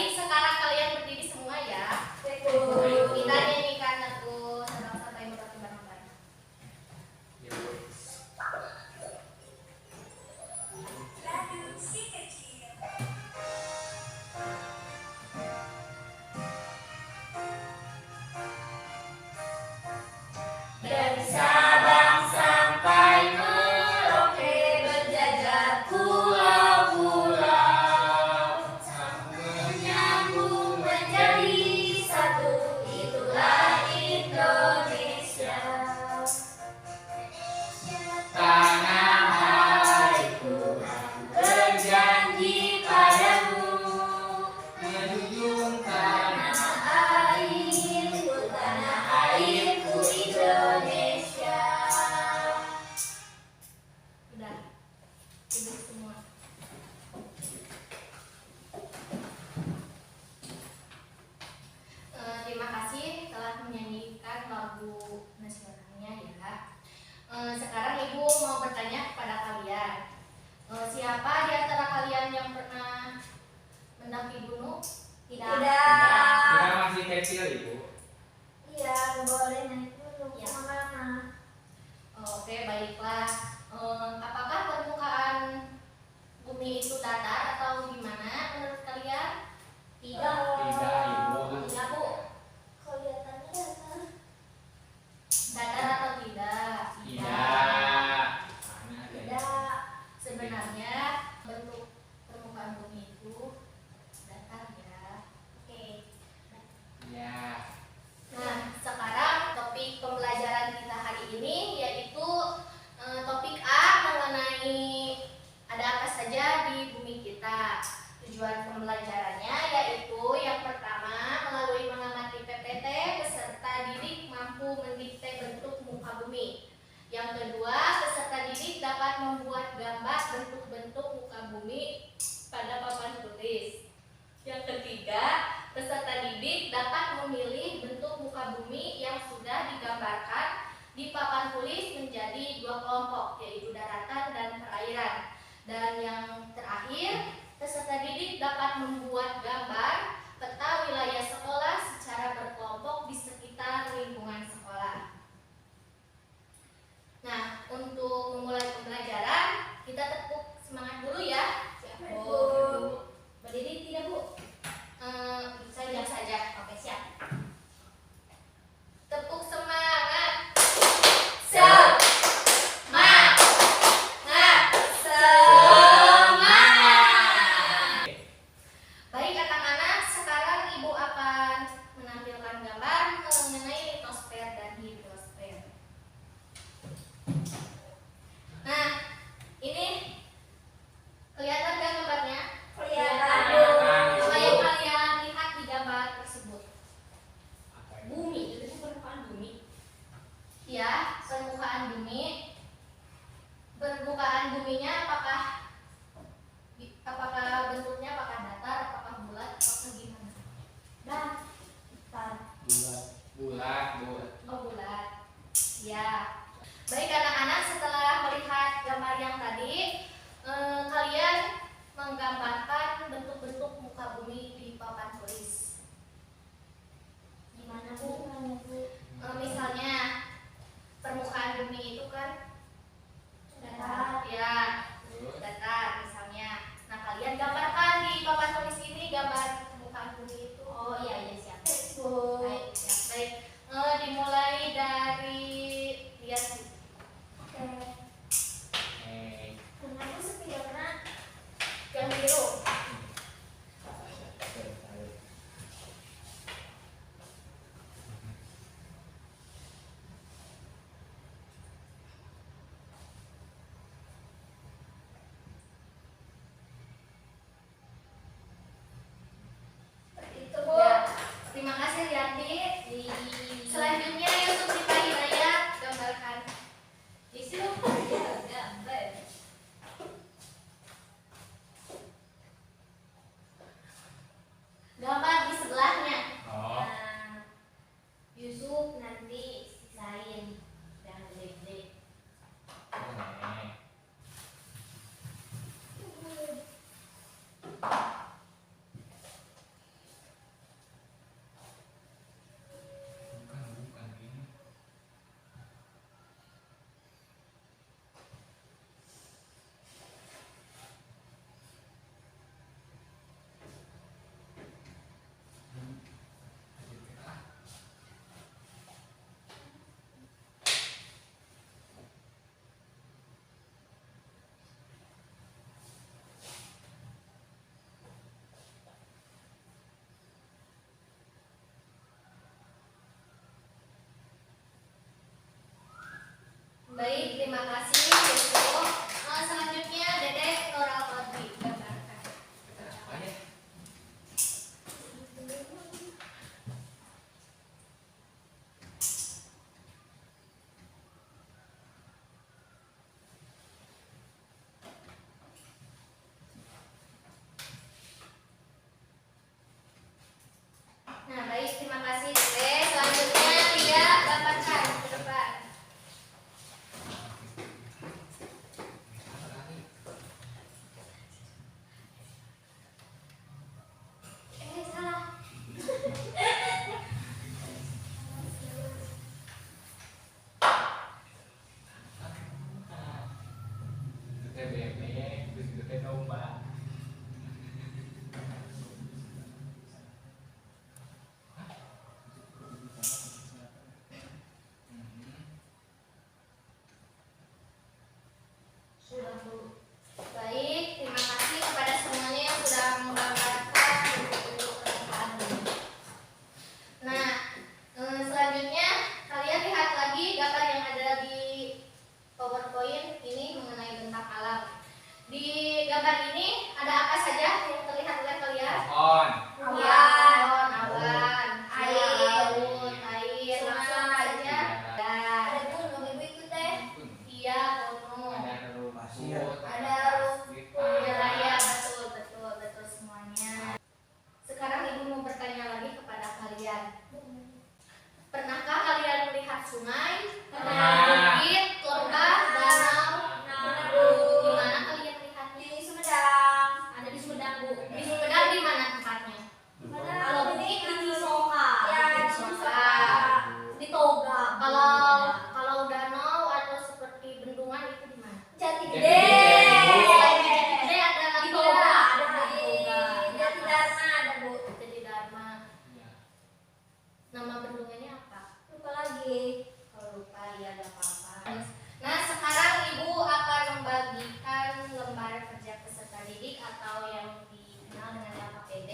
Baik, sekarang kalian berdiri semua ya. Kita nyanyikan lagu Sabang Sampai Merpati Barangkai. Dari Sabang sampai Merauke berjajar pulau-pulau, menyambung menjadi satu, itulah Indonesia. Tanah airku berjanji padamu, menjunjung tanah airku Indonesia. Udah, duduk semua. Terima kasih telah menyanyikan lagu nasionalnya ya. Sekarang Ibu mau bertanya kepada kalian. Siapa di antara kalian yang pernah mendaki gunung? Tidak. Kita masih kecil, Ibu. Iya, boleh naik dulu. Ya. Kemana? Oke, baiklah. Apakah permukaan bumi itu datar atau gimana menurut kalian? Tidak. Tidak, Ibu. Tidak, Bu. Kelihatannya datar. Datar atau tidak? Tidak. Mana ada? Tidak. Sebenarnya bentuk permukaan bumi itu datar ya. Oke. Ya. Nah, sekarang topik pembelajaran kita hari ini yaitu topik A mengenai ada apa saja di bumi kita. Tujuan pembelajarannya yaitu yang pertama melalui mengamati PPT peserta didik mampu mendikte bentuk muka bumi. Yang kedua, peserta didik dapat membuat gambar bentuk-bentuk muka bumi pada papan tulis. Yang ketiga, peserta didik dapat memilih bentuk muka bumi yang sudah digambarkan di papan tulis menjadi dua kelompok, yaitu daratan dan perairan. Dan yang terakhir, peserta didik dapat membuat gambar peta wilayah sekolah secara berkelompok di sekitar lingkungan sekolah. Nah, untuk memulai pembelajaran, kita tepuk semangat dulu ya. Siap, Bu. Berdiri tidak, Bu? Saja. Oke, siap. Tepuk semangat. Semangat. Baik anak-anak, sekarang Ibu akan menampilkan gambar mengenai litosfer dan hidrosfer. Nah, ini kelihatan kan gambarnya? Kelihatan. Apa yang kalian lihat di gambar tersebut? Bumi, itu permukaan bumi. Ya, permukaan bumi. Permukaan buminya apakah bentuknya apakah datar, apakah bulat, apakah gimana? Datar. Bulat. Oh, bulat. Ya. Baik anak-anak, setelah melihat gambar yang tadi, kalian menggambarkan bentuk-bentuk muka bumi di papan tulis. Gimana, Bu? Misalnya permukaan bumi itu kan datar, ya, datar misalnya. Nah, kalian gambarkan di papan tulis ini gambar permukaan bumi itu. Oh iya siap. Baik, siap. Baik. Dimulai dari lihat. Oke. Kenapa sepilnya? Yang biru. Itu, Bu. Ya. Terima kasih Rianti. Selanjutnya Yusuf Sita Hidayat gambarkan. Di sini gambar. Gambar di sebelahnya. Oh. Nah, Yusuf nanti sisain yang gede-gede. Baik, terima kasih Yusuf. Selanjutnya Dedek Nora Kodri. Gambarkan. Apa ya? Nah, baik, terima kasih Dedek. Selanjutnya Lia gambarkan ke depan. Salah. Gede bebek, terus gede domba. Sudah Bu. Baik, terima kasih kepada semuanya yang sudah menggambarkan bentuk-bentuk permukaan ini. Nah, selanjutnya kalian lihat lagi gambar yang ada di PowerPoint ini mengenai bentang alam. Di gambar ini ada apa saja yang terlihat oleh kalian? Pohon. Ya, pohon, awan, Air, laut, air, sungai, langsung saja. Ya, Ada gunung ibu ikut teh. iya, gunung. Ada rumput. Ada Ya, betul, betul, betul semuanya. Sekarang ibu mau bertanya lagi kepada kalian. Pernahkah kalian melihat sungai, Pernah. bukit, lembah, danau? Di mana kalian melihatnya? Di Sumedang. Ada di Sumedang, Bu. Di Sumedang di mana tempatnya? Kalau bukit di Soka. Ya, Di di Soka. Soka. Di Toga. Kalau danau atau seperti bendungan itu di mana? Jati Jati Gede. Gede. Jadi ada Di lagi Toga. ya? Ada di Toga. Jati Dharma ada bu. Jadi Dharma. Ya. Nama bendungannya apa? Lupa lagi. Kalau lupa ya gak apa-apa. Nah, sekarang Ibu akan membagikan lembar kerja peserta didik atau yang dikenal dengan LKPD.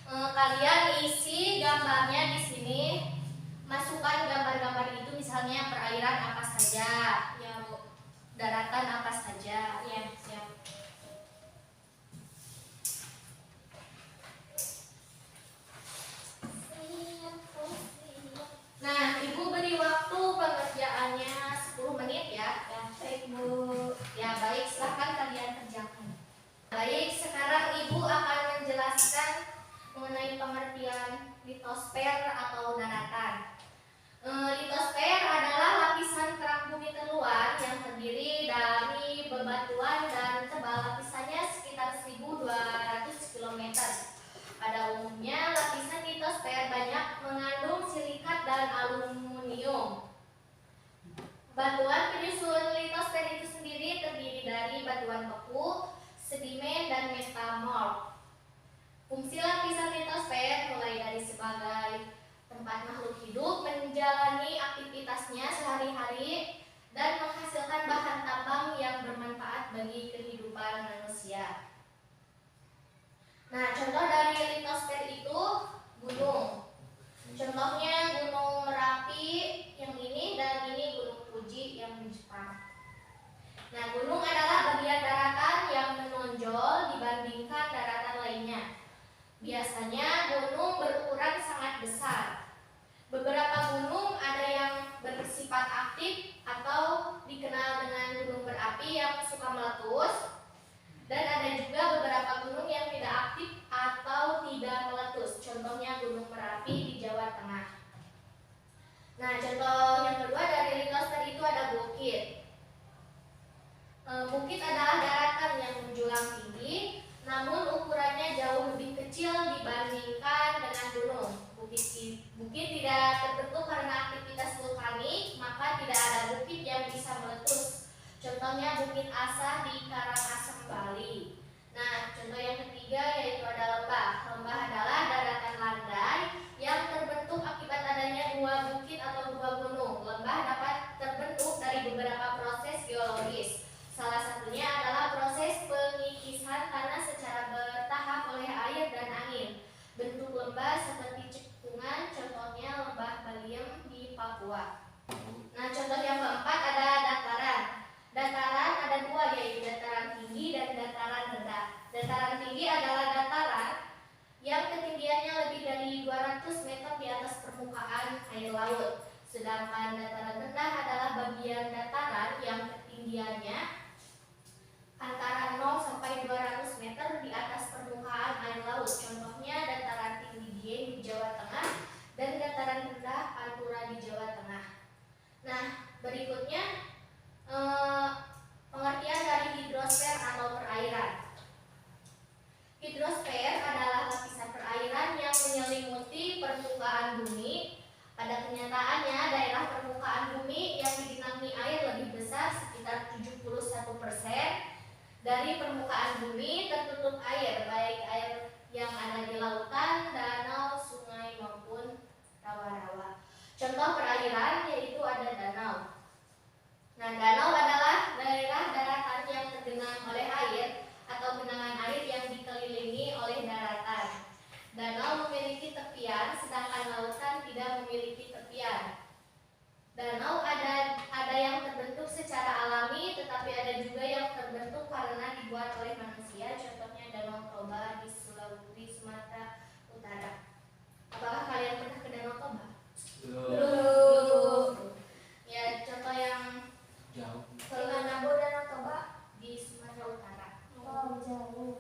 Kalian isi gambarnya di sini. Masukkan gambar-gambar itu, misalnya perairan apa saja, ya Bu. Daratan apa saja. Ya, siap. Nah, Ibu beri waktu pengerjaannya 10 menit ya. Baik bu. Ya, baik, silahkan kalian kerjakan. Baik, sekarang Ibu akan menjelaskan mengenai pengertian litosfer atau daratan. Litosfer adalah lapisan terang bumi terluar yang terdiri dari bebatuan dan tebal lapisannya sekitar 1.200 km. Pada umumnya, lapisan litosfer banyak mengandung silikat dan aluminium. Batuan penyusun litosfer itu sendiri terdiri dari batuan beku, sedimen, dan metamorf. Fungsi lapisan litosfer mulai dari sebagai tempat makhluk hidup menjalani aktivitasnya sehari-hari dan menghasilkan bahan tambang yang bermanfaat bagi kehidupan manusia. Nah, contoh dari litosfer itu gunung. Contohnya Gunung Merapi yang ini dan ini Gunung Fuji yang di Jepang. Nah, gunung adalah bagian daratan yang menonjol dibandingkan daratan lainnya. Biasanya gunung berukuran sangat besar. Beberapa gunung ada yang bersifat aktif atau dikenal dengan gunung berapi yang suka meletus, dan ada juga beberapa gunung yang tidak aktif atau tidak meletus. Contohnya Gunung Merapi di Jawa Tengah. Nah, contoh yang kedua dari litosfer itu ada bukit. Bukit adalah daratan yang menjulang tinggi, namun ukurannya jauh lebih kecil dibandingkan dengan gunung. Bukit tidak terbentuk karena aktivitas vulkanik, maka tidak ada bukit yang bisa meletus. Contohnya Bukit Asah di Karangasem, Bali. Nah, contoh yang ketiga yaitu ada lembah. Lembah adalah daratan landai yang terbentuk akibat adanya dua bukit atau dua gunung. Lembah dapat terbentuk dari beberapa proses geologis. Salah satunya adalah proses pengikisan tanah secara bertahap oleh air dan angin. Bentuk lembah seperti cekungan, contohnya lembah Baliem di Papua. Nah, contoh yang keempat ada dataran. ketinggiannya lebih dari 200 meter di atas permukaan air laut. Sedangkan dataran rendah adalah bagian dataran yang ketinggiannya antara 0 sampai 200 meter di atas permukaan air laut. Contohnya dataran tinggi Dieng di Jawa Tengah dan dataran rendah Pantura di Jawa Tengah. Nah, berikutnya pengertian dari hidrosfer atau perairan. Hidrosfer adalah lapisan perairan yang menyelimuti permukaan bumi. Pada kenyataannya, daerah permukaan bumi yang digenangi air lebih besar, sekitar 71% dari permukaan bumi tertutup air, baik air yang ada di lautan, danau, sungai maupun rawa-rawa. Contoh perairan yaitu ada danau. Nah, danau adalah daerah daratan yang tergenang oleh air atau genangan air yang dikelilingi oleh daratan. Danau memiliki tepian, sedangkan lautan tidak memiliki tepian. Danau ada yang terbentuk secara alami, tetapi ada juga yang terbentuk karena dibuat oleh manusia. Contohnya Danau Toba di Sumatera Utara. Apakah kalian pernah ke Danau Toba? Belum. Ya, contoh yang Jauh. Di mana Bu Danau Toba? di Sumatera Utara. Oh, jauh.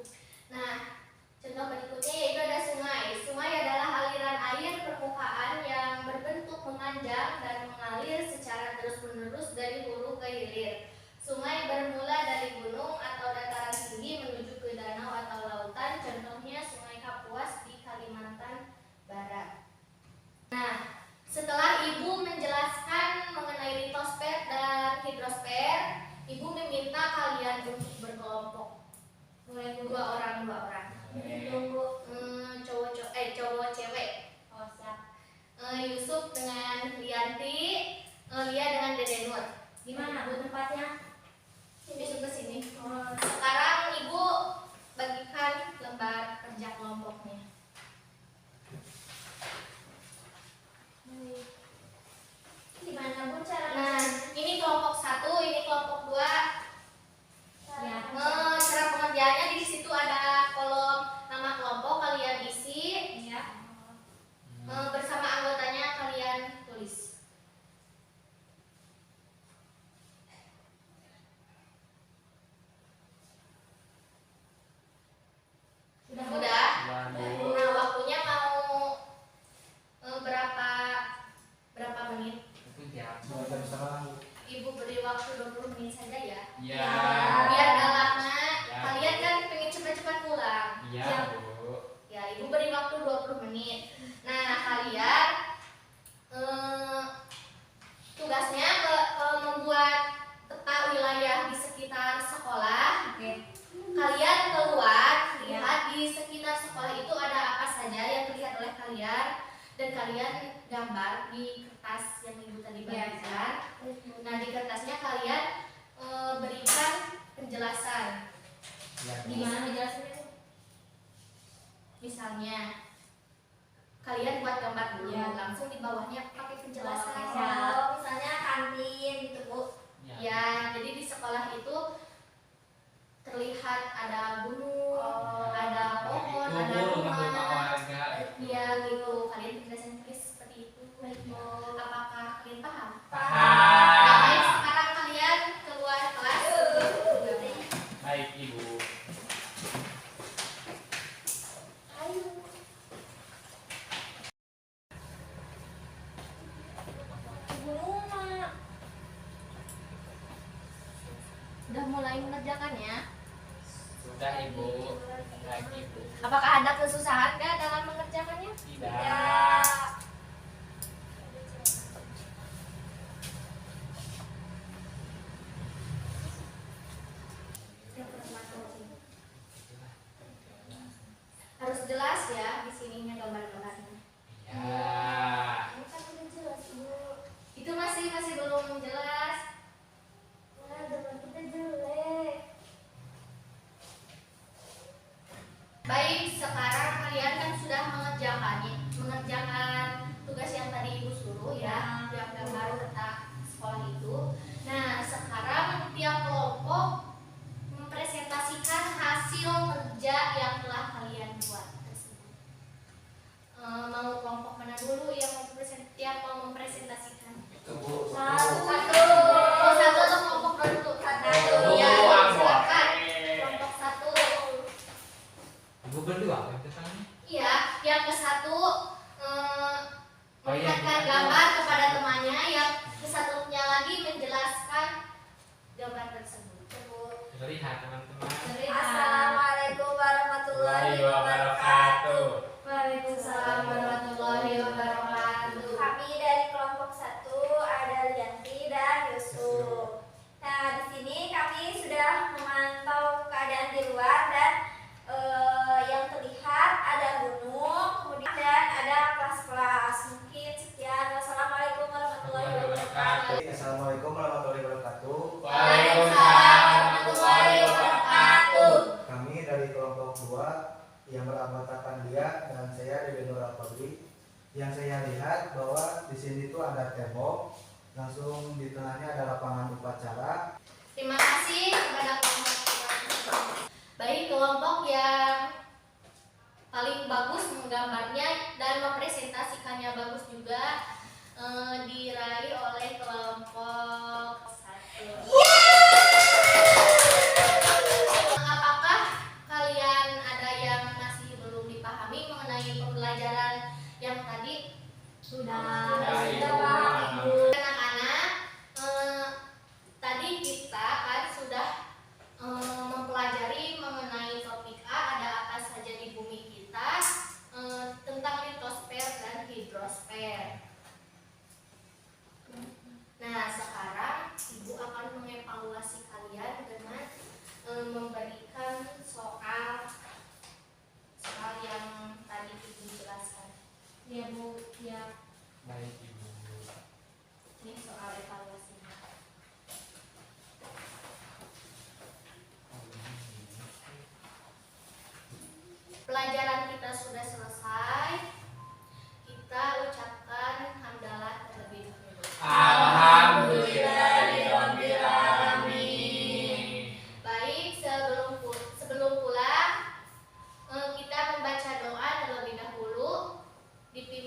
Nah, contoh berikutnya yaitu ada sungai. Sungai adalah aliran air permukaan yang berbentuk memanjang dan mengalir secara terus-menerus dari hulu ke hilir. Sungai bermula dari gunung atau dataran tinggi menuju ke danau atau lautan. Contohnya Sungai Kapuas di Kalimantan Barat. Nah, setelah Ibu menjelaskan mengenai litosfer dan hidrosfer, Ibu meminta kalian untuk berkelompok. Mulai dua orang. Tunggu. Cowok cewek. Oh, siap. Yusuf dengan Lianti, Lia dengan Dede Nur. Di mana Bu tempatnya? Yusuf ke sini. Sekarang Ibu bagikan lembar kerja kelompoknya. Gimana Bu cara? Nah, ini kelompok 1, ini kelompok 2. Ya. Cara pengerjaannya di situ ada kolom nama kelompok, kalian isi. Ya. Bersama anggotanya kalian tulis. Sudah? Waduh. Nah, waktunya mau berapa menit? Itu jam. Ibu beri waktu 20 menit saja ya. Iya. Biar gak lama. Ya. Kalian kan pengen cepat-cepat pulang. Iya, Bu. Ya, Ibu beri waktu 20 menit. Nah, kalian tugasnya membuat peta wilayah di sekitar sekolah. Oke. Kalian keluar, lihat di sekitar sekolah itu ada apa saja yang terlihat oleh kalian, dan kalian gambar di kertas yang Ibu tadi bagikan. Nah, di kertasnya kalian berikan penjelasan. Ya, Bu. Gimana ngejelasinnya? Misalnya, kalian buat gambar dulu, Ya. langsung di bawahnya pakai penjelasan. Oh, misalnya kantin gitu Bu. Ya, jadi di sekolah itu terlihat ada gunung, ada pohon, Itu, ada Bu, rumah rumah. warga. Iya gitu, kalian penjelasan seperti itu. Apakah kalian paham? Paham. Nah, baik, sekarang kalian keluar kelas. Baik, Ibu. Ayo. Ibu rumah. Udah mulai mengerjakannya. Sudah, Ibu. Baik, Ibu. Apakah ada kesusahan nggak dalam mengerjakannya? Tidak. Ya. Harus jelas ya di sininya gambar-gambarnya. Ya. Ini kan udah jelas Bu. Itu masih belum jelas. Nah, gambar kita jelek. Baik, sekarang kalian kan sudah mengerjakan tugas yang tadi Ibu suruh ya, yang gambar peta sekolah itu. Nah, sekarang tiap kelompok mempresentasikan hasil kerja yang telah kalian buat tersebut. eh, Oh iya, melihatkan kita gambar kepada temannya, yang satunya lagi menjelaskan gambar tersebut. Lihat teman-teman. Assalamualaikum warahmatullahi Warahmatullahi wabarakatuh. Waalaikumsalam warahmatullahi wabarakatuh. Kami dari kelompok 1 ada Lianti dan Yusuf. Nah, di sini kami sudah memantau keadaan di luar dan yang terlihat ada gunung, kemudian dan ada kelas-kelas. Mungkin sekian. Wassalamualaikum warahmatullahi wabarakatuh. Assalamualaikum warahmatullahi wabarakatuh. Waalaikumsalam warahmatullahi wabarakatuh. Kami dari kelompok 2 yang beranggotakan dia dan saya Dede Nur Al-Fadli. Yang saya lihat bahwa di sini tuh ada tembok, langsung di tengahnya ada lapangan upacara. Terima kasih kepada kelompok baik kelompok yang paling bagus menggambarnya dan mempresentasikannya bagus juga diraih oleh kelompok 1. Apakah kalian ada yang masih belum dipahami mengenai pembelajaran yang tadi? Sudah paham, Ibu. Anak-anak, tadi kita kan sudah mempelajari mengenai topik A, ada apa saja di bumi kita, tentang litosfer dan hidrosfer. Nah, sekarang Ibu akan mengevaluasi kalian dengan memberikan soal yang tadi Ibu jelaskan. Ya Bu, ya. Baik Ibu. Ini soal evaluasinya. Pelajaran kita sudah selesai. Kita ucapkan hamdalah terlebih dahulu. Alhamdulillahirabbil alamin. Baik, sebelum pulang kita membaca doa terlebih dahulu, dipimpin